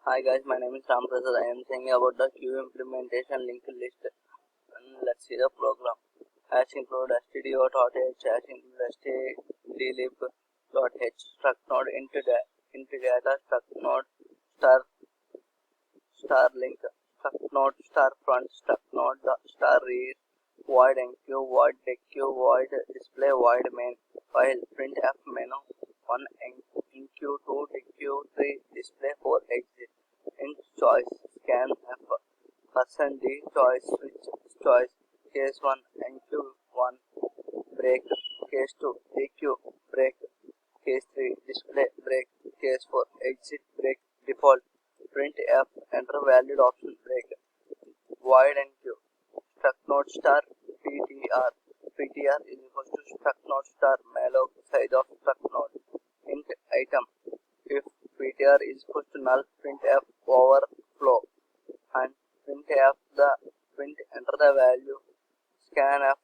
Hi guys, my name is Ram Prasad. I am saying about the queue implementation linked list. And let's see the program. Hash include stdio.h, hash include stdlib.h, struct node into data, struct node star link, struct node star front, struct node the star rear, void enq, void deq, void display, void main, while printf menu 1 enq, 2 deq, 3 display, 4 exit. Int choice scan f percent d choice switch choice case 1 enq 1 break case 2 deq break case 3 display break case 4 exit break default print f enter valid option break void enq struct node star ptr is equal to struct node star malloc size of struct node int item if ptr is equal to null printf overflow and printf the print enter the value scanf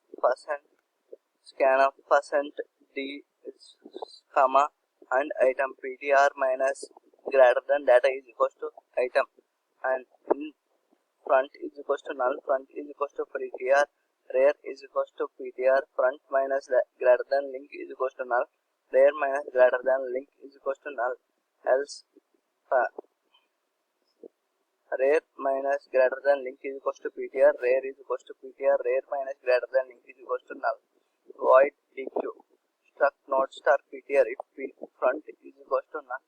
percent d comma and item ptr minus greater than data is equal to item and in front is equal to null front is equal to ptr rear is equal to ptr front minus greater than link is equal to null rear minus greater than link is equal to null else rear minus greater than link is equal to ptr rear is equal to ptr rear minus greater than link is equal to null void deq struct node star ptr if front is equal to null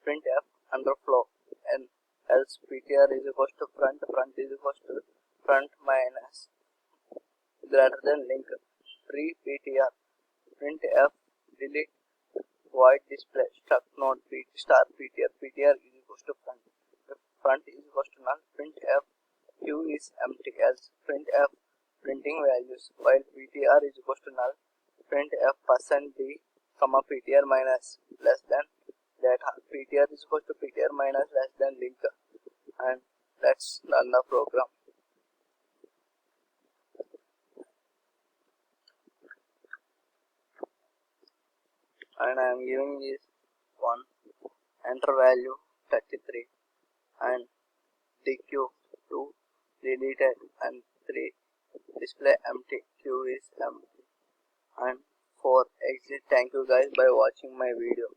printf underflow and else ptr is equal to front is equal to front minus greater than link free ptr printf delete void display struct node star ptr is equal to front is equal to null printf q is empty else printf printing values while ptr is equal to null printf percent d comma ptr minus less than data ptr is equal to ptr minus less than link and let's run the program. And I am giving this one enter value 33 and dq 2 deleted and 3 display empty q is empty and 4 exit. Thank you guys by watching my video.